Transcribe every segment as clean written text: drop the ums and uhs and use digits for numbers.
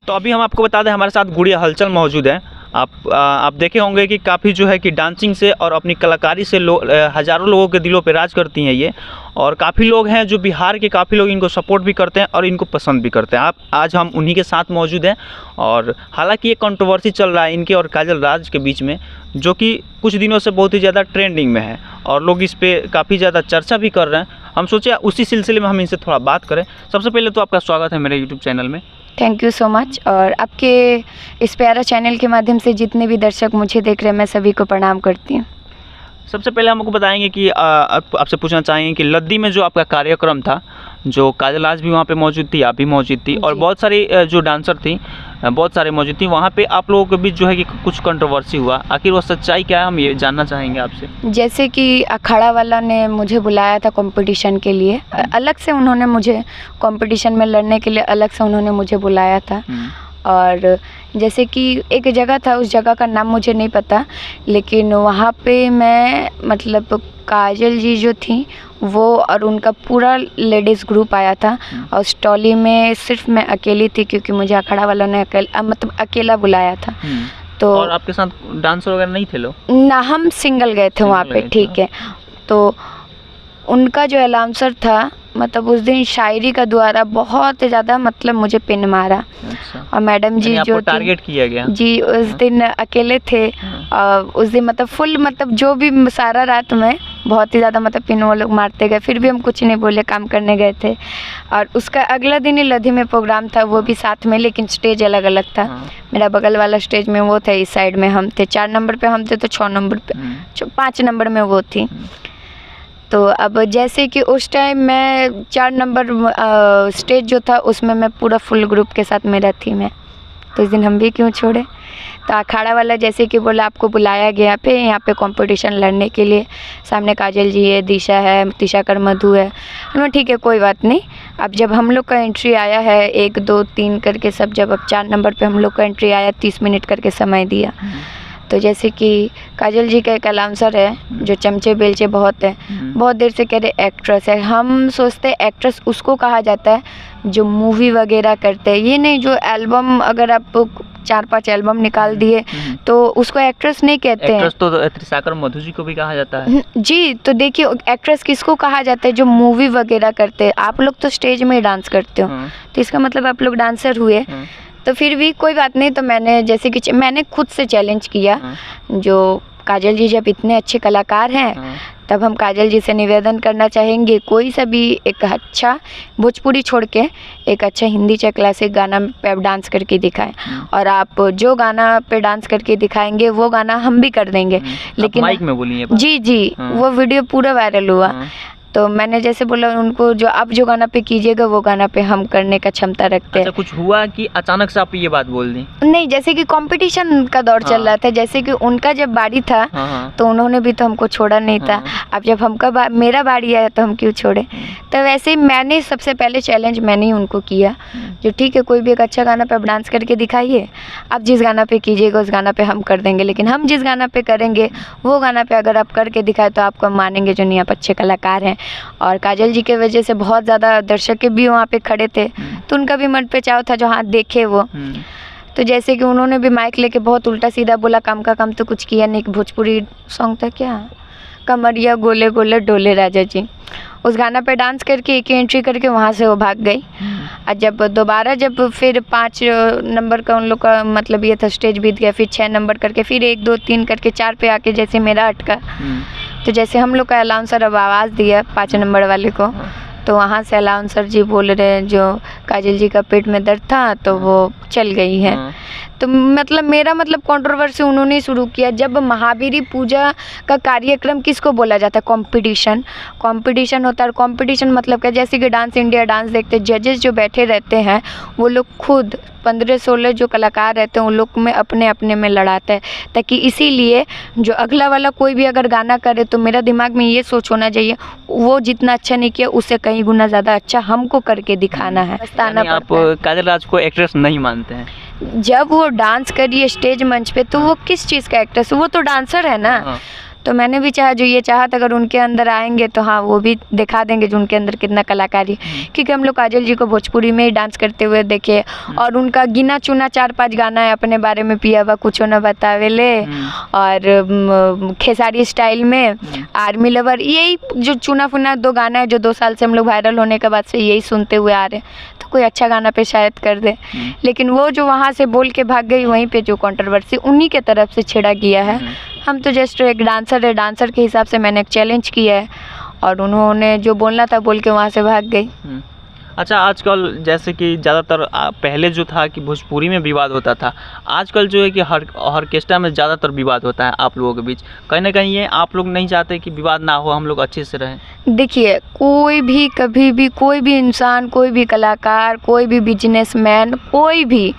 तो अभी हम आपको बता दें, हमारे साथ गुड़िया हलचल मौजूद है। आप देखे होंगे कि काफ़ी जो है कि डांसिंग से और अपनी कलाकारी से हज़ारों लोगों के दिलों पे राज करती हैं ये। और काफ़ी लोग हैं जो बिहार के, काफ़ी लोग इनको सपोर्ट भी करते हैं और इनको पसंद भी करते हैं। आज हम उन्हीं के साथ मौजूद हैं। और हालांकि ये कंट्रोवर्सी चल रहा है इनके और काजल राज के बीच में, जो कि कुछ दिनों से बहुत ही ज़्यादा ट्रेंडिंग में है और लोग इस पर काफ़ी ज़्यादा चर्चा भी कर रहे हैं। हम सोचे उसी सिलसिले में हम इनसे थोड़ा बात करें। सबसे पहले तो आपका स्वागत है मेरे यूट्यूब चैनल में। Thank you so much. और आपके इस प्यारा चैनल के माध्यम से जितने भी दर्शक मुझे देख रहे हैं, मैं सभी को प्रणाम करती हूँ। सबसे पहले हमको बताएंगे कि आपसे पूछना चाहेंगे कि लद्दी में जो आपका कार्यक्रम था, जो काजल राज भी वहाँ पे मौजूद थी, आप भी मौजूद थी और बहुत सारी जो डांसर थी बहुत सारे मौजूद थी, वहाँ पे आप लोगों के बीच जो है कि कुछ कंट्रोवर्सी हुआ। आखिर वो सच्चाई क्या है, हम ये जानना चाहेंगे आपसे। जैसे कि अखाड़ा वाला ने मुझे बुलाया था कंपटीशन के लिए, अलग से उन्होंने मुझे कंपटीशन में लड़ने के लिए अलग से उन्होंने मुझे बुलाया था। और जैसे कि एक जगह था, उस जगह का नाम मुझे नहीं पता, लेकिन वहाँ पे मैं मतलब काजल जी जो थी वो और उनका पूरा लेडीज़ ग्रुप आया था और स्टॉली में सिर्फ मैं अकेली थी, क्योंकि मुझे अखाड़ा वालों ने अकेला बुलाया था। तो और आपके साथ डांसर वगैरह नहीं थे लोग? ना, हम सिंगल गए थे वहाँ पे, ठीक है। तो उनका जो अलाउंसर था, मतलब उस दिन शायरी का द्वारा बहुत ज़्यादा मतलब मुझे पिन मारा। अच्छा। और मैडम जी जो टारगेट किया गया जी, उस दिन अकेले थे और उस दिन मतलब फुल मतलब जो भी सारा रात में बहुत ही ज़्यादा मतलब पिन वो लोग मारते गए, फिर भी हम कुछ नहीं बोले, काम करने गए थे। और उसका अगला दिन ही लधी में प्रोग्राम था, वो भी साथ में, लेकिन स्टेज अलग अलग था। मेरा बगल वाला स्टेज में वो थे, इस साइड में हम थे। 4 नंबर पे हम थे तो 6 नंबर पे 5 नंबर में वो थी। तो अब जैसे कि उस टाइम मैं 4 नंबर स्टेज जो था उसमें मैं पूरा फुल ग्रुप के साथ मेरा थी मैं, तो इस दिन हम भी क्यों छोड़े। तो अखाड़ा वाला जैसे कि बोला आपको बुलाया गया यहाँ पे कंपटीशन लड़ने के लिए, सामने काजल जी है, दिशा है, तिशाकर मधु है। ठीक है, कोई बात नहीं। अब जब हम लोग का एंट्री आया है 1 2 3 करके सब, जब अब 4 नंबर पे हम लोग का एंट्री आया, 30 मिनट करके समय दिया। तो जैसे कि काजल जी का एक अलाउंसर है जो चमचे बेलचे बहुत है, बहुत देर से कह रहे एक्ट्रेस है। हम सोचते हैं एक्ट्रेस उसको कहा जाता है जो मूवी वगैरह करते हैं, ये नहीं जो एल्बम, अगर आप 4-5 एल्बम निकाल दिए तो उसको एक्ट्रेस नहीं कहते हैं। एक्ट्रेस तो तिशाकर मधु जी को भी कहा जाता है जी। तो देखिए एक्ट्रेस किसको कहा जाता है, जो मूवी वगैरह करते हैं। आप लोग तो स्टेज में ही डांस करते हो, तो इसका मतलब आप लोग डांसर हुए। तो फिर भी कोई बात नहीं। तो मैंने जैसे कि मैंने खुद से चैलेंज किया, जो काजल जी जब इतने अच्छे कलाकार हैं तब हम काजल जी से निवेदन करना चाहेंगे, कोई सा भी एक अच्छा भोजपुरी छोड़ के एक अच्छा हिंदी चाहे क्लासिक गाना पे आप डांस करके दिखाएं। और आप जो गाना पे डांस करके दिखाएंगे वो गाना हम भी कर देंगे, लेकिन माइक में बोलिए। जी, वो वीडियो पूरा वायरल हुआ। तो मैंने जैसे बोला उनको, जो आप जो गाना पे कीजिएगा वो गाना पे हम करने का क्षमता रखते हैं। अच्छा, कुछ हुआ कि अचानक से आप ये बात बोल दी? नहीं, जैसे कि कंपटीशन का दौर चल रहा था, जैसे कि उनका जब बारी था तो उन्होंने भी तो हमको छोड़ा नहीं था। अब जब मेरा बारी आया तो हम क्यों छोड़े। तो वैसे ही मैंने सबसे पहले चैलेंज मैंने ही उनको किया, जो ठीक है कोई भी एक अच्छा गाना पे आप डांस करके दिखाइए, आप जिस गाना पे कीजिएगा उस गाना पे हम कर देंगे, लेकिन हम जिस गाना पे करेंगे वो गाना पे अगर आप करके दिखाए तो आपको मानेंगे जो नहीं आप अच्छे कलाकार हैं। और काजल जी के वजह से बहुत ज़्यादा दर्शक भी वहाँ पे खड़े थे, तो उनका भी मन पे चाव था जो हाँ देखे वो। तो जैसे कि उन्होंने भी माइक लेके बहुत उल्टा सीधा बोला, काम का काम तो कुछ किया नहीं। भोजपुरी सॉन्ग था क्या, कमरिया गोले गोले डोले राजा जी, उस गाना पे डांस करके एक एंट्री करके वहाँ से वो भाग गई। और जब दोबारा जब फिर 5 नंबर का उन लोग का मतलब ये था, स्टेज बीत गया, फिर 6 नंबर करके फिर 1 2 3 करके 4 पे आके जैसे मेरा अटका, तो जैसे हम लोग का अलाउंसर अब आवाज़ दिया 5 नंबर वाले को, तो वहाँ से अलाउंसर जी बोल रहे हैं जो काजल जी का पेट में दर्द था तो वो चल गई है। तो मतलब मेरा मतलब कंट्रोवर्सी उन्होंने ही शुरू किया। जब महावीरी पूजा का कार्यक्रम किसको बोला जाता है, कंपटीशन होता है। और कंपटीशन मतलब क्या, जैसे कि डांस इंडिया डांस देखते जजेस जो बैठे रहते हैं वो लोग खुद 15-16 जो कलाकार रहते हैं उन लोग में अपने में लड़ाते हैं, ताकि इसीलिए जो अगला वाला कोई भी अगर गाना करे तो मेरा दिमाग में ये सोच होना चाहिए वो जितना अच्छा नहीं किया उससे कहीं गुना ज़्यादा अच्छा हमको करके दिखाना है। आप काजल राज को एक्ट्रेस नहीं मानते हैं? जब वो डांस करिए स्टेज मंच पे तो वो किस चीज़ का एक्ट्रेस, वो तो डांसर है ना। तो मैंने भी चाहा, जो ये चाहत अगर उनके अंदर आएंगे तो हाँ वो भी दिखा देंगे जो उनके अंदर कितना कलाकारी, क्योंकि हम लोग काजल जी को भोजपुरी में ही डांस करते हुए देखे, और उनका गिना चुना 4-5 गाना है अपने बारे में, पिया बा कुछो न बतावेले, और खेसारी स्टाइल में, आर्मी लवर, यही जो चुना फुना 2 गाना है जो 2 साल से हम लोग वायरल होने के बाद से यही सुनते हुए आ रहे हैं। तो कोई अच्छा गाना पे शायद कर दे, लेकिन वो जो वहाँ से बोल के भाग गई, वहीं पे जो कंट्रोवर्सी उन्हीं के तरफ से छेड़ा गया है। हम तो जस्ट एक डांसर है, डांसर के हिसाब से मैंने एक चैलेंज किया है, और उन्होंने जो बोलना था बोल के वहाँ से भाग गई। अच्छा, आजकल जैसे कि ज़्यादातर पहले जो था कि भोजपुरी में विवाद होता था, आजकल जो है कि हर ऑर्केस्ट्रा में ज़्यादातर विवाद होता है आप लोगों के बीच। कहीं ना कहीं ये आप लोग नहीं चाहते कि विवाद ना हो, हम लोग अच्छे से रहें? देखिए, कोई भी कभी भी कोई भी इंसान, कोई भी कलाकार, कोई भी बिजनेसमैन, कोई भी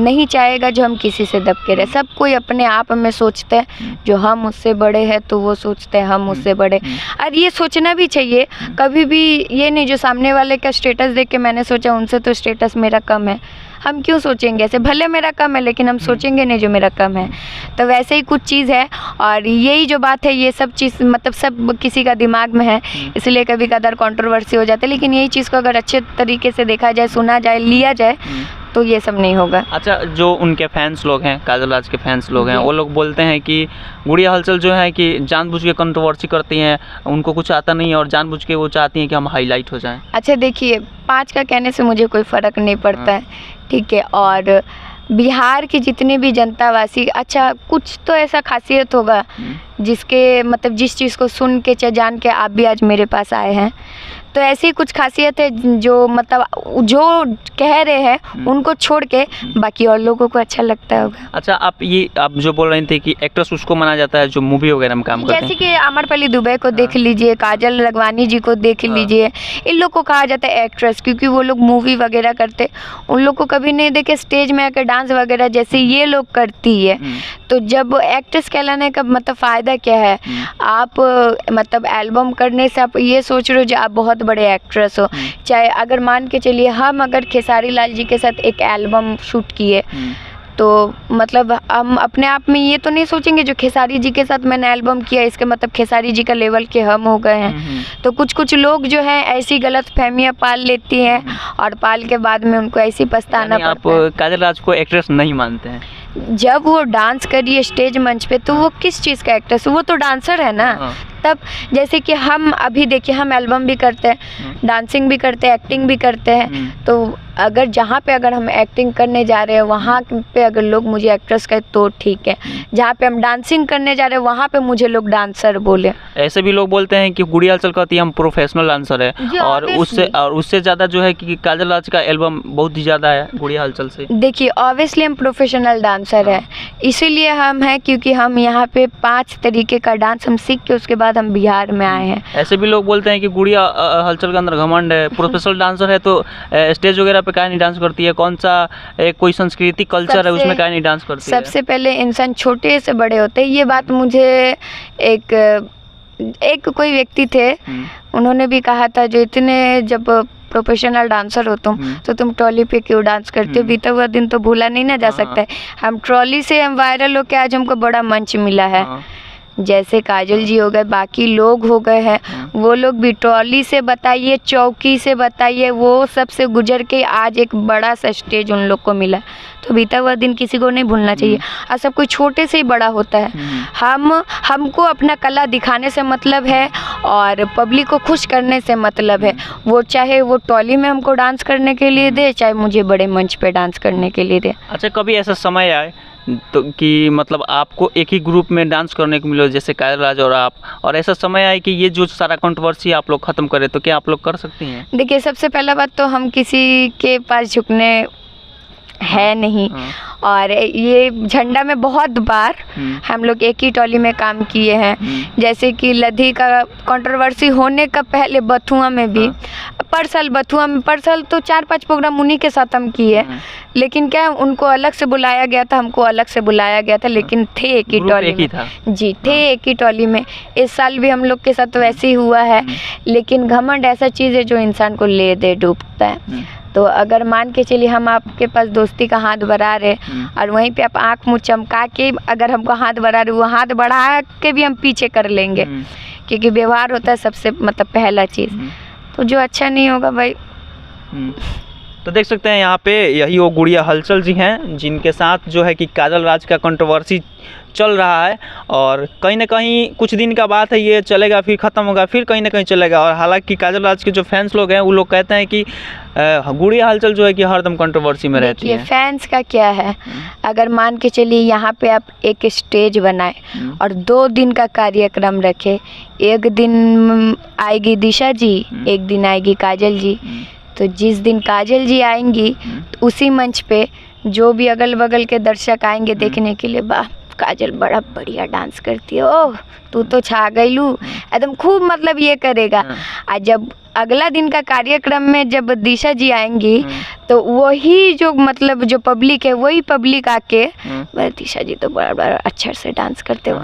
नहीं चाहेगा जो हम किसी से दब के रहे। सब कोई अपने आप में सोचते हैं जो हम उससे बड़े हैं तो वो सोचते हैं हम उससे बड़े, और ये सोचना भी चाहिए। कभी भी ये नहीं जो सामने वाले का स्टेटस देख के मैंने सोचा उनसे तो स्टेटस मेरा कम है, हम क्यों सोचेंगे ऐसे? भले मेरा कम है लेकिन हम सोचेंगे नहीं जो मेरा कम है। तो वैसे ही कुछ चीज़ है, और यही जो बात है ये सब चीज़ मतलब सब किसी का दिमाग में है, इसलिए कभी कदार कंट्रोवर्सी हो जाता है। लेकिन यही चीज़ को अगर अच्छे तरीके से देखा जाए, सुना जाए, लिया जाए तो ये सब नहीं होगा। अच्छा, जो उनके फैंस लोग हैं, काजल राज के फैंस लोग हैं, वो लोग बोलते हैं कि गुड़िया हलचल जो है कि जानबूझ के कंट्रोवर्सी करती हैं, उनको कुछ आता नहीं है और जानबूझ के वो चाहती हैं कि हम हाईलाइट हो जाएं। अच्छा देखिए, 5 का कहने से मुझे कोई फ़र्क नहीं पड़ता है, ठीक है। और बिहार की जितने भी जनतावासी, अच्छा कुछ तो ऐसा खासियत होगा जिसके मतलब जिस चीज़ को सुन के चाहे जान के आप भी आज मेरे पास आए हैं, तो ऐसी कुछ खासियत है जो मतलब जो कह रहे हैं उनको छोड़ के बाकी और लोगों को अच्छा लगता होगा। अच्छा, आप जो बोल रहे थे कि एक्ट्रेस उसको माना जाता है जो मूवी वगैरह में काम करते हैं, जैसे कि आम्रपाली दुबे को देख लीजिए, काजल राघवानी जी को देख लीजिए, इन लोग को कहा जाता है एक्ट्रेस, क्योंकि वो लोग मूवी वगैरह करते। उन लोग को कभी नहीं देखे स्टेज में आकर डांस वगैरह जैसे ये लोग करती है। तो जब एक्ट्रेस कहलाने का मतलब फ़ायदा क्या है? आप मतलब एल्बम करने से आप ये सोच रहे हो जो आप बहुत बड़े एक्ट्रेस हो। चाहे अगर मान के चलिए हम अगर खेसारी लाल जी के साथ एक एल्बम शूट किए, तो मतलब हम अपने आप में ये तो नहीं सोचेंगे जो खेसारी जी के साथ मैंने एल्बम किया इसके मतलब खेसारी जी का लेवल के हम हो गए हैं। तो कुछ लोग जो हैं ऐसी गलत फहमियाँ पाल लेती हैं, और पाल के बाद में उनको ऐसी पछताना पड़ता है। आप काजल राज को एक्ट्रेस नहीं मानते हैं? जब वो डांस करिए स्टेज मंच पे तो वो किस चीज़ का एक्ट्रेस, वो तो डांसर है ना। तब जैसे कि हम अभी देखिए, हम एल्बम भी करते हैं, डांसिंग भी करते हैं, एक्टिंग भी करते हैं। तो अगर जहाँ पे अगर हम एक्टिंग करने जा रहे हैं वहाँ पे अगर लोग मुझे एक्ट्रेस कहे तो ठीक है, जहाँ पे हम डांसिंग करने जा रहे हैं वहाँ पे मुझे लोग डांसर बोले। ऐसे भी लोग बोलते हैं कि गुड़िया हलचल कहती है हम प्रोफेशनल डांसर है, और उससे ज़्यादा जो है कि काजल राज का एल्बम बहुत ही ज़्यादा है गुड़िया हलचल से। देखिए, ऑब्वियसली हम प्रोफेशनल डांसर है, इसीलिए हम हैं क्योंकि हम यहाँ पे 5 तरीके का डांस हम सीख के उसके बाद हम बिहार में आए हैं। ऐसे भी लोग बोलते हैं कि गुड़िया हलचल के अंदर घमंड है, प्रोफेशनल डांसर है तो स्टेज वगैरह पे काहे नहीं डांस करती है? कौन सा कोई संस्कृति कल्चर है उसमें काहे नहीं डांस करती है? सबसे पहले इंसान छोटे से बड़े होते हैं। ये बात मुझे एक कोई व्यक्ति थे, उन्होंने भी कहा था जो इतने जब प्रोफेशनल डांसर हो तुम तो तुम ट्रॉली पे क्यों डांस करते हो? बीता हुआ दिन तो भूला नहीं ना जा सकता है। हम ट्रॉली से हम वायरल होके आज हमको बड़ा मंच मिला है। जैसे काजल जी हो गए, बाकी लोग हो गए हैं, वो लोग भी ट्रॉली से बताइए, चौकी से बताइए, वो सब से गुजर के आज एक बड़ा सा स्टेज उन लोग को मिला। तो बीता हुआ दिन किसी को नहीं भूलना चाहिए, और सब कोई छोटे से ही बड़ा होता है। हमको अपना कला दिखाने से मतलब है और पब्लिक को खुश करने से मतलब है। वो चाहे वो ट्रॉली में हमको डांस करने के लिए दे, चाहे मुझे बड़े मंच पे डांस करने के लिए दे। अच्छा, कभी ऐसा समय आए तो कि मतलब आपको एक ही ग्रुप में डांस करने को मिले जैसे काजल राज और आप, और ऐसा समय आए कि ये जो सारा कंट्रोवर्सी आप लोग ख़त्म करें, तो क्या आप लोग कर सकती हैं? देखिए, सबसे पहला बात तो हम किसी के पास झुकने है नहीं, और ये झंडा में बहुत बार हम लोग एक ही टॉली में काम किए हैं। जैसे कि लधी का कंट्रोवर्सी होने का पहले बथुआ में भी बथुआ में तो 4-5 प्रोग्राम उन्हीं के साथ हम किए। लेकिन क्या उनको अलग से बुलाया गया था, हमको अलग से बुलाया गया था, लेकिन थे एक ही टॉली में। जी, थे एक ही टॉली में। इस साल भी हम लोग के साथ वैसे ही हुआ है। लेकिन घमंड ऐसा चीज़ है जो इंसान को ले दे डूबता है। तो अगर मान के चलिए हम आपके पास दोस्ती का हाथ बढ़ा रहे और वहीं पे आप आँख मुँह चमका के अगर हमको हाथ बढ़ा रहे, वो हाथ बढ़ा के भी हम पीछे कर लेंगे, क्योंकि व्यवहार होता है सबसे मतलब पहला चीज़। तो जो अच्छा नहीं होगा भाई। तो देख सकते हैं यहाँ पे यही वो गुड़िया हलचल जी हैं जिनके साथ जो है कि काजल राज का कंट्रोवर्सी चल रहा है, और कहीं ना कहीं कुछ दिन का बात है, ये चलेगा फिर ख़त्म होगा, फिर कहीं ना कहीं चलेगा। और हालांकि काजल राज के जो फैंस लोग हैं वो लोग कहते हैं कि गुड़िया हलचल जो है कि हरदम कंट्रोवर्सी में रहती है। फैंस का क्या है, अगर मान के चलिए यहाँ पे आप एक स्टेज बनाए और 2 दिन का कार्यक्रम रखे, एक दिन आएगी दिशा जी, एक दिन आएगी काजल जी, तो जिस दिन काजल जी आएंगी तो उसी मंच पे जो भी अगल बगल के दर्शक आएंगे देखने के लिए, वाह काजल बड़ा बढ़िया डांस करती है, ओह तू तो छा गईलू, एकदम खूब मतलब ये करेगा। और जब अगला दिन का कार्यक्रम में जब दिशा जी आएंगी तो वही जो मतलब जो पब्लिक है वही पब्लिक आके दिशा जी तो बड़ा बड़ा अच्छा से डांस करते हो।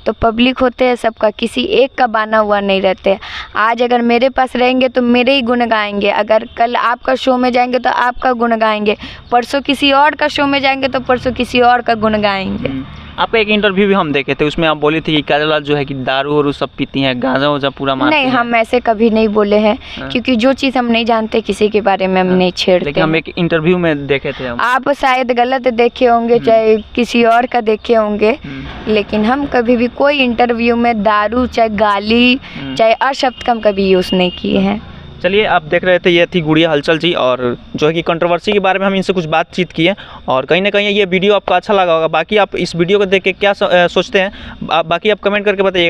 तो पब्लिक होते हैं सबका, किसी एक का बाना हुआ नहीं रहते। आज अगर मेरे पास रहेंगे तो मेरे ही गुण गाएंगे, अगर कल आपका शो में जाएंगे तो आपका गुण गाएंगे, परसों किसी और का शो में जाएंगे तो परसों किसी और का गुण गाएंगे। आपका एक इंटरव्यू भी हम देखे थे, उसमें आप बोली थी कि काजल राज जो है कि दारू और सब पीती हैं, गांजा वाजा पूरा मारती हैं। नहीं, हम ऐसे कभी नहीं बोले हैं, क्योंकि जो चीज़ हम नहीं जानते किसी के बारे में हम नहीं छेड़ते। लेकिन हम एक इंटरव्यू में देखे थे हम। आप शायद गलत देखे होंगे, चाहे किसी और का देखे होंगे, लेकिन हम कभी भी कोई इंटरव्यू में दारू चाहे गाली चाहे अशब्द का हम कभी यूज़ नहीं किए हैं। चलिए, आप देख रहे थे, ये थी गुड़िया हलचल जी, और जो है कि कंट्रोवर्सी के बारे में हम इनसे कुछ बातचीत की है, और कहीं ना कहीं ये वीडियो आपको अच्छा लगा होगा। बाकी आप इस वीडियो को देख के क्या सोचते हैं, बाकी आप कमेंट करके बताइएगा।